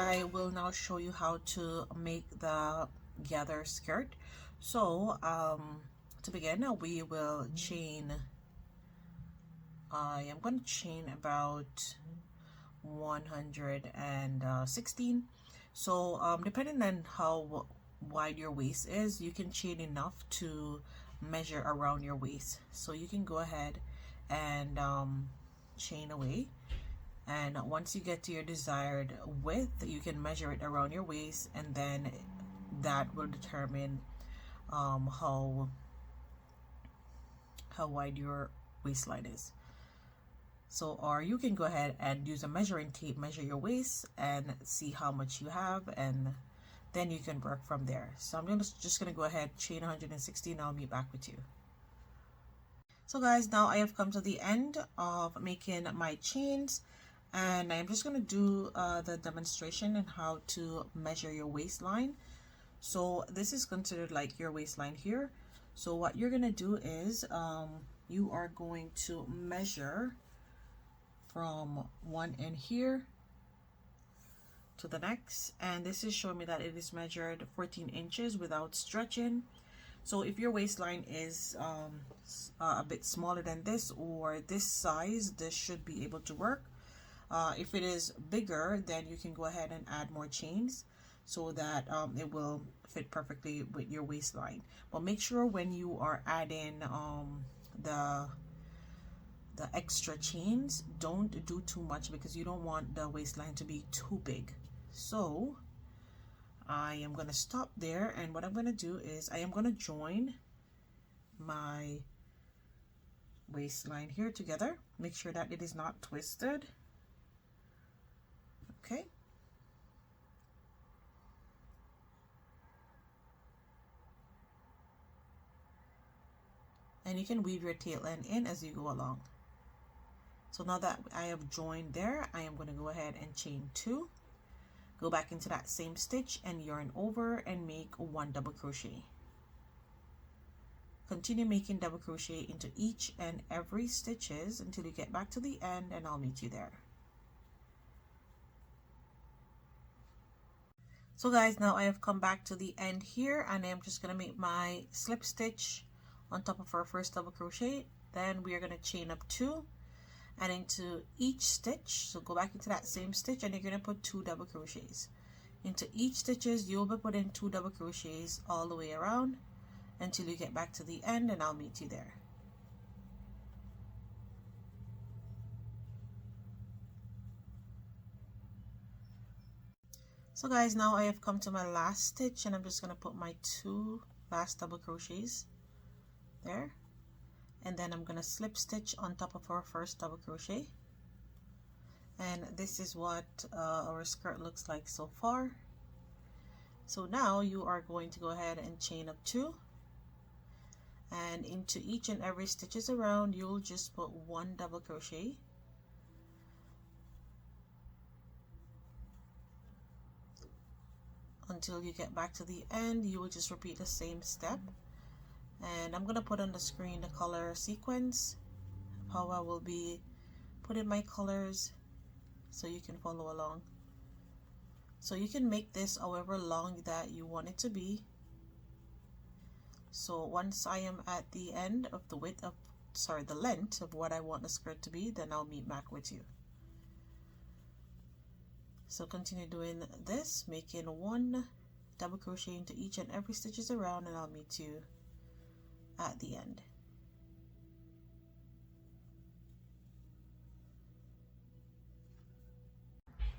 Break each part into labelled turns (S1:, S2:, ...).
S1: I will now show you how to make the gather skirt. So to begin, we will chain. I am going to chain about 116. So depending on how wide your waist is, you can chain enough to measure around your waist. So you can go ahead and chain away, and once you get to your desired width, you can measure it around your waist, and then that will determine how wide your waistline is. So, or you can go ahead and use a measuring tape, measure your waist and see how much you have, and then you can work from there. So I'm just gonna go ahead, chain 116. I'll meet back with you. So guys, now I have come to the end of making my chains, and I'm just going to do the demonstration on how to measure your waistline. So this is considered like your waistline here. So what you're going to do is you are going to measure from one end here to the next, and this is showing me that it is measured 14 inches without stretching. So if your waistline is a bit smaller than this, or this size, this should be able to work. If it is bigger, then you can go ahead and add more chains so that it will fit perfectly with your waistline. But make sure when you are adding the extra chains, don't do too much, because you don't want the waistline to be too big. So I am going to stop there, and what I'm going to do is I am going to join my waistline here together. Make sure that it is not twisted. Okay. And you can weave your tail end in as you go along. So now that I have joined there, I am going to go ahead and chain 2. Go back into that same stitch and yarn over and make 1 double crochet. Continue making double crochet into each and every stitches until you get back to the end, and I'll meet you there. So guys, now I have come back to the end here, and I'm just going to make my slip stitch on top of our first double crochet. Then we are going to chain up 2 and into each stitch. So go back into that same stitch, and you're going to put 2 double crochets. Into each stitches, you'll be putting 2 double crochets all the way around until you get back to the end, and I'll meet you there. So guys, now I have come to my last stitch, and I'm just going to put my 2 last double crochets there, and then I'm going to slip stitch on top of our first double crochet. And this is what our skirt looks like so far. So now you are going to go ahead and chain up 2, and into each and every stitches around, you'll just put 1 double crochet. Until you get back to the end, you will just repeat the same step. And I'm going to put on the screen the color sequence, how I will be putting my colors, so you can follow along. So you can make this however long that you want it to be. So once I am at the end of the width of, the length of what I want the skirt to be, then I'll meet back with you. So continue doing this, making 1 double crochet into each and every stitches around, and I'll meet you at the end.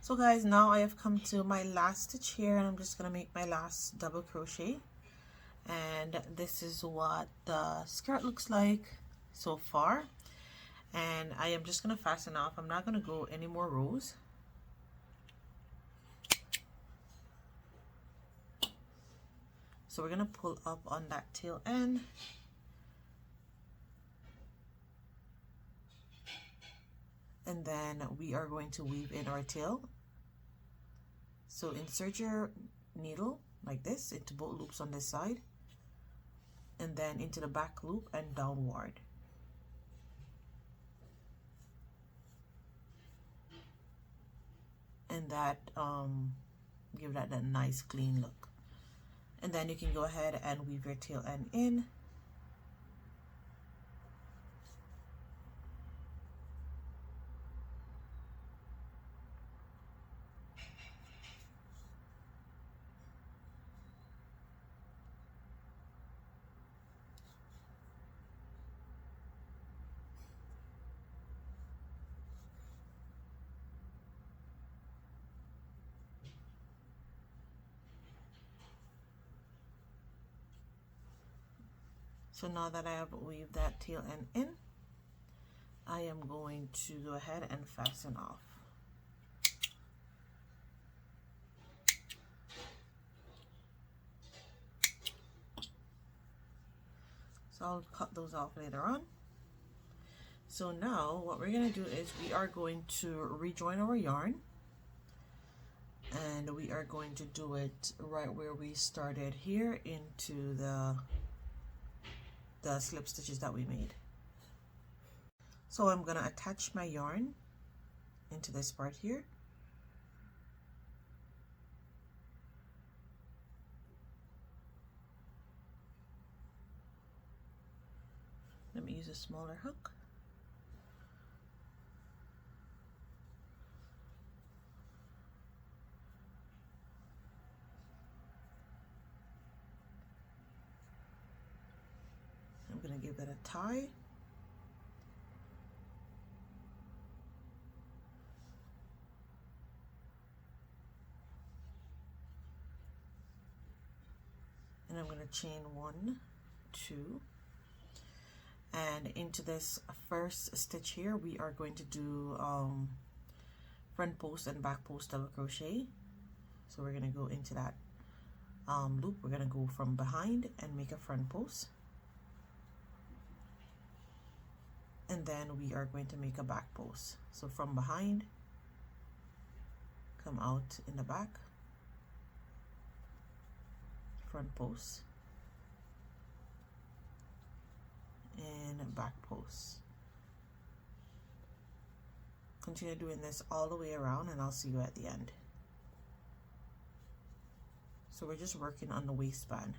S1: So guys, now I have come to my last stitch here, and I'm just going to make my last double crochet. And this is what the skirt looks like so far. And I am just going to fasten off. I'm not going to go any more rows. So we're going to pull up on that tail end. And then we are going to weave in our tail. So insert your needle like this into both loops on this side, and then into the back loop and downward. And that give that a nice clean look. And then you can go ahead and weave your tail end in. So now that I have weaved that tail end in, I am going to go ahead and fasten off. So I'll cut those off later on. So now what we're going to do is we are going to rejoin our yarn, and we are going to do it right where we started here into the slip stitches that we made. So I'm going to attach my yarn into this part here. Let me use a smaller hook. I'm going to give it a tie. And I'm going to chain 1, 2, and into this first stitch here we are going to do front post and back post double crochet. So we're going to go into that loop. We're going to go from behind and make a front post, and then we are going to make a back post. So from behind, come out in the back, front post, and back post. Continue doing this all the way around, and I'll see you at the end. So we're just working on the waistband.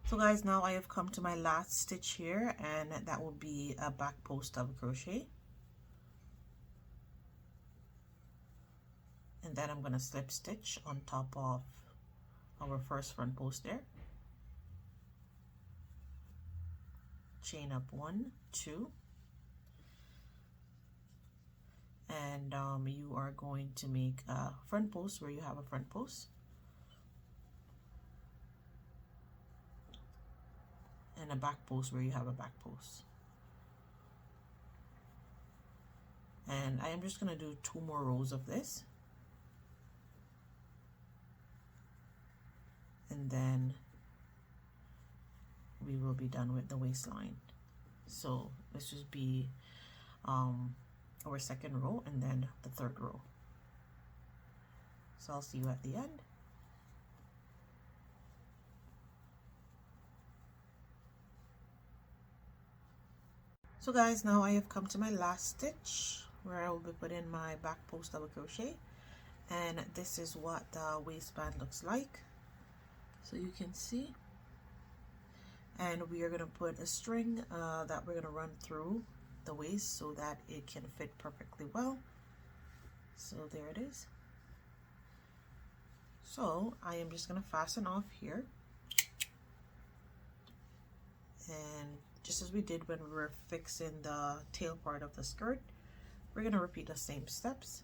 S1: So guys, now I have come to my last stitch here, and that will be a back post double crochet. And then I'm going to slip stitch on top of our first front post there. Chain up 1, 2, and you are going to make a front post where you have a front post, and a back post where you have a back post. And I am just going to do 2 more rows of this, and then we will be done with the waistline. So this just be our second row, and then the third row. So I'll see you at the end. So guys, now I have come to my last stitch where I will be putting my back post double crochet, and this is what the waistband looks like. So you can see, and we are going to put a string that we're going to run through the waist so that it can fit perfectly well. So there it is. So I am just going to fasten off here, and just as we did when we were fixing the tail part of the skirt, we're going to repeat the same steps.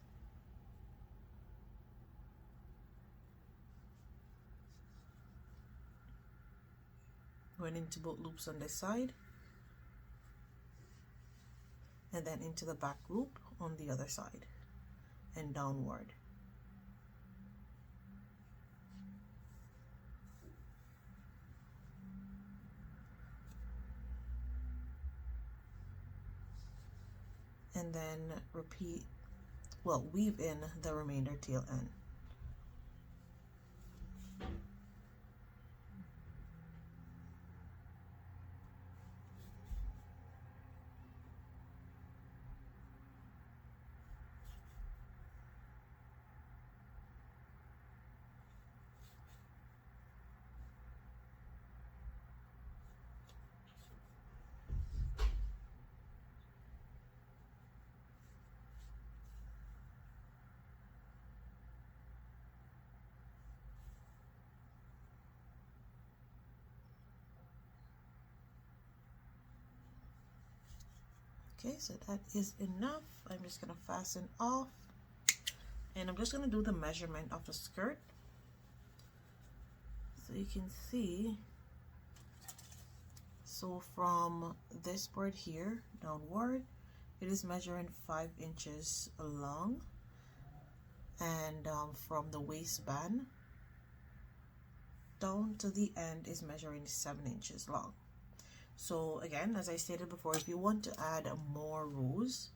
S1: Going into both loops on this side, and then into the back loop on the other side, and downward. And then repeat, well, weave in the remainder tail end. Okay, so that is enough. I'm just gonna fasten off, and I'm just gonna do the measurement of the skirt. So you can see, so from this part here downward, it is measuring 5 inches long, and from the waistband down to the end is measuring 7 inches long. So again, as I stated before, if you want to add more rows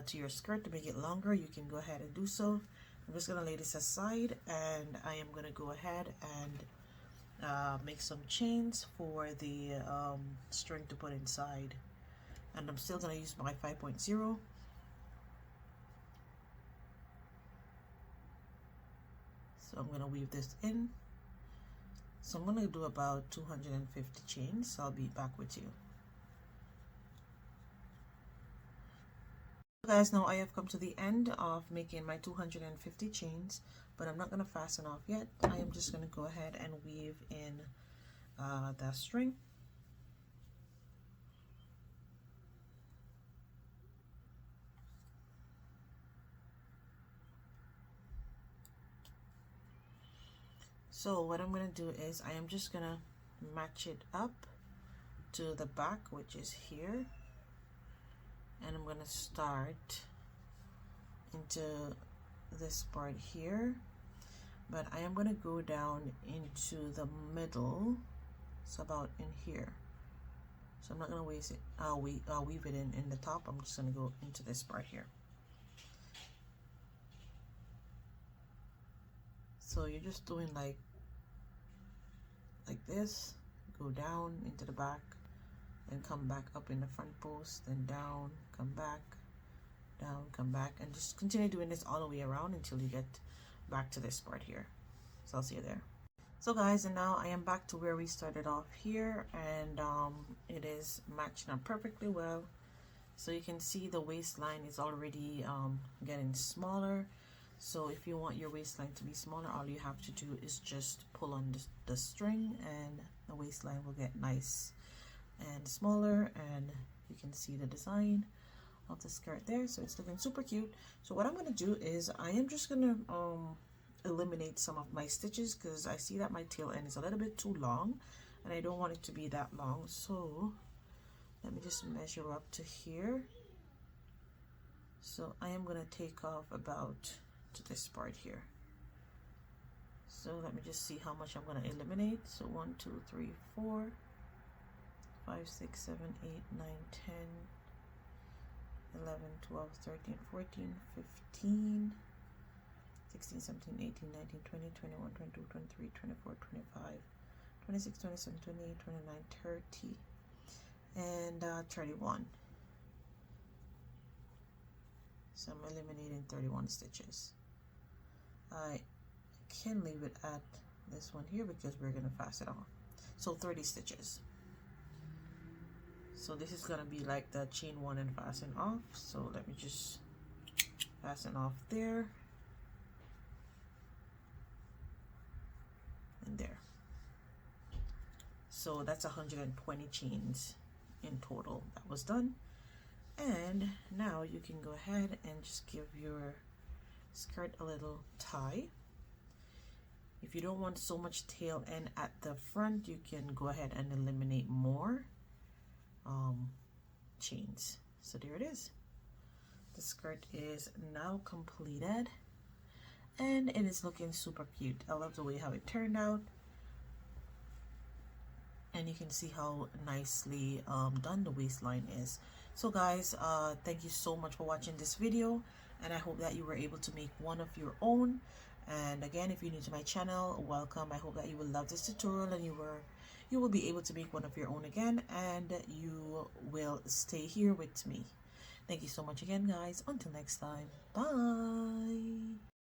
S1: to your skirt to make it longer, you can go ahead and do so. I'm just gonna lay this aside, and I am gonna go ahead and make some chains for the string to put inside, and I'm still gonna use my 5.0. So I'm gonna weave this in. So I'm gonna do about 250 chains. So I'll be back with you. Guys, now I have come to the end of making my 250 chains, but I'm not gonna fasten off yet. I am just gonna go ahead and weave in the string. So what I'm gonna do is I am just gonna match it up to the back, which is here, and I'm gonna start into this part here, but I am gonna go down into the middle, so about in here. So I'm not gonna waste it. I'll weave it in the top. I'm just gonna go into this part here. So you're just doing like this, go down into the back and come back up in the front post, then down, come back, down, come back, and just continue doing this all the way around until you get back to this part here. So I'll see you there. So guys, and now I am back to where we started off here, and it is matching up perfectly well. So you can see the waistline is already getting smaller. So if you want your waistline to be smaller, all you have to do is just pull on the string, and the waistline will get nice and smaller, and you can see the design of the skirt there. So it's looking super cute. So what I'm going to do is I am just going to eliminate some of my stitches, because I see that my tail end is a little bit too long and I don't want it to be that long. So let me just measure up to here. So I am going to take off about to this part here. So let me just see how much I'm going to eliminate. So 1 2 3 4 5 6 7 8 9 10 11 12 13 14 15 16 17 18 19 20 21 22 23 24 25 26 27 28 29 30 and 31. So I'm eliminating 31 stitches. I can leave it at this one here because we're going to fasten off. So 30 stitches. So this is going to be like the chain 1 and fasten off. So let me just fasten off there and there. So that's 120 chains in total that was done. And now you can go ahead and just give your skirt a little tie. If you don't want so much tail end at the front, you can go ahead and eliminate more chains. So there it is. The skirt is now completed, and it is looking super cute. I love the way how it turned out, and you can see how nicely done the waistline is. So guys, thank you so much for watching this video, and I hope that you were able to make one of your own. And again, if you're new to my channel, welcome. I hope that you will love this tutorial, and you will be able to make one of your own again, and you will stay here with me. Thank you so much again, guys. Until next time, bye.